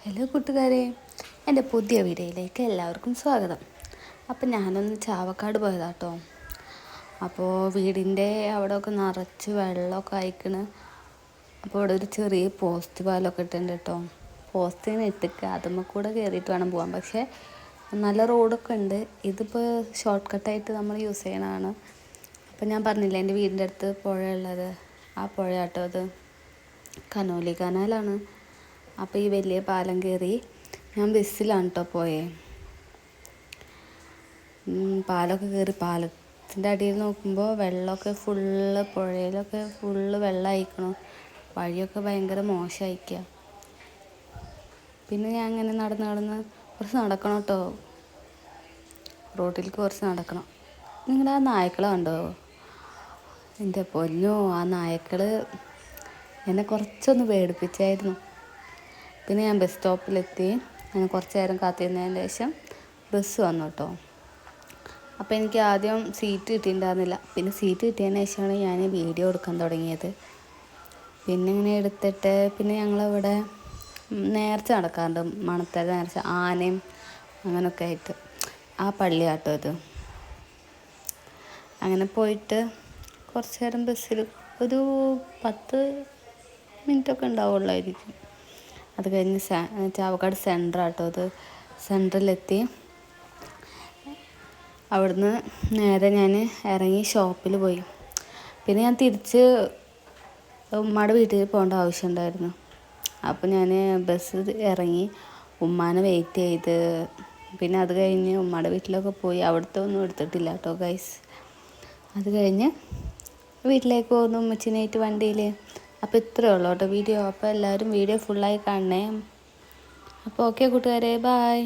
Hello കൂട്ടുകാരെ, എൻ്റെ പുതിയ വീഡിയോയിലേക്ക് എല്ലാവർക്കും സ്വാഗതം. അപ്പം ഞാനൊന്ന് ചാവക്കാട് പോയതാട്ടോ. അപ്പോൾ വീടിൻ്റെ അവിടെയൊക്കെ നിറച്ച് വെള്ളമൊക്കെ അയക്കണ്. അപ്പോൾ ഇവിടെ ഒരു ചെറിയ പോസ്റ്റ് പാലമൊക്കെ ഇട്ടുണ്ട് കേട്ടോ. പോസ്റ്റിന് ഇട്ടിട്ട് അതുമ്മ കൂടെ കയറിയിട്ട് വേണം പോകാൻ. പക്ഷേ നല്ല റോഡൊക്കെ ഉണ്ട്. ഇതിപ്പോൾ ഷോർട്ട് കട്ടായിട്ട് നമ്മൾ യൂസ് ചെയ്യണതാണ്. അപ്പം ഞാൻ പറഞ്ഞില്ല എൻ്റെ വീടിൻ്റെ അടുത്ത് പുഴയുള്ളത്, ആ പുഴ കേട്ടോ അത് കനോലി കനാലാണ്. അപ്പോൾ ഈ വലിയ പാലം കയറി ഞാൻ ബസ്സിലാണ് കേട്ടോ പോയേ. പാലമൊക്കെ കയറി പാലത്തിൻ്റെ അടിയിൽ നോക്കുമ്പോൾ വെള്ളമൊക്കെ ഫുള്ള്, പുഴയിലൊക്കെ ഫുള്ള് വെള്ളമായിക്കണം. വഴിയൊക്കെ ഭയങ്കര മോശമായിക്കുക. പിന്നെ ഞാൻ അങ്ങനെ നടന്ന് കുറച്ച് നടക്കണം കേട്ടോ. റോഡിലേക്ക് കുറച്ച് നടക്കണം. നിങ്ങളുടെ ആ നായ്ക്കളെ കണ്ടോ? എൻ്റെ പൊന്നോ, ആ നായ്ക്കൾ എന്നെ കുറച്ചൊന്ന് പേടിപ്പിച്ചായിരുന്നു. പിന്നെ ഞാൻ ബസ് സ്റ്റോപ്പിലെത്തി. ഞാൻ കുറച്ച് നേരം കാത്തിരുന്നതിന് ശേഷം ബസ് വന്നു കേട്ടോ. അപ്പോൾ എനിക്ക് ആദ്യം സീറ്റ് കിട്ടിയിട്ടുണ്ടായിരുന്നില്ല. പിന്നെ സീറ്റ് കിട്ടിയതിന് ശേഷമാണ് ഞാൻ വീഡിയോ എടുക്കാൻ തുടങ്ങിയത്. പിന്നെ ഇങ്ങനെ എടുത്തിട്ട് പിന്നെ ഞങ്ങളിവിടെ നേർച്ച നടക്കാറുണ്ട്. മണത്തല നേർച്ച, ആനയും അങ്ങനെയൊക്കെ ആയിട്ട്. ആ പള്ളി കേട്ടോ ഇത്. അങ്ങനെ പോയിട്ട് കുറച്ച് നേരം ബസ്സിൽ ഒരു 10 മിനിറ്റൊക്കെ ഉണ്ടാവുള്ളായിരിക്കും. അത് കഴിഞ്ഞ് ചാവക്കാട് സെൻറ്റർ കേട്ടോ അത്. സെൻറ്ററിലെത്തി. അവിടുന്ന് നേരെ ഞാൻ ഇറങ്ങി ഷോപ്പിൽ പോയി. പിന്നെ ഞാൻ തിരിച്ച് ഉമ്മയുടെ വീട്ടിൽ പോകേണ്ട ആവശ്യമുണ്ടായിരുന്നു. അപ്പോൾ ഞാൻ ബസ് ഇറങ്ങി ഉമ്മാനെ വെയിറ്റ് ചെയ്ത് പിന്നെ അത് കഴിഞ്ഞ് ഉമ്മയുടെ വീട്ടിലൊക്കെ പോയി. അവിടുത്തെ ഒന്നും എടുത്തിട്ടില്ല കേട്ടോ ഗൈസ്. അത് കഴിഞ്ഞ് വീട്ടിലേക്ക് പോകുന്നു ഉമ്മച്ചിനായിട്ട് വണ്ടിയിൽ. അപ്പോൾ ഇത്രയേ ഉള്ളൂ കേട്ടോ വീഡിയോ. അപ്പോൾ എല്ലാവരും വീഡിയോ ഫുള്ളായി കാണണേ. അപ്പോൾ ഓക്കെ കൂട്ടുകാരെ, ബായ്.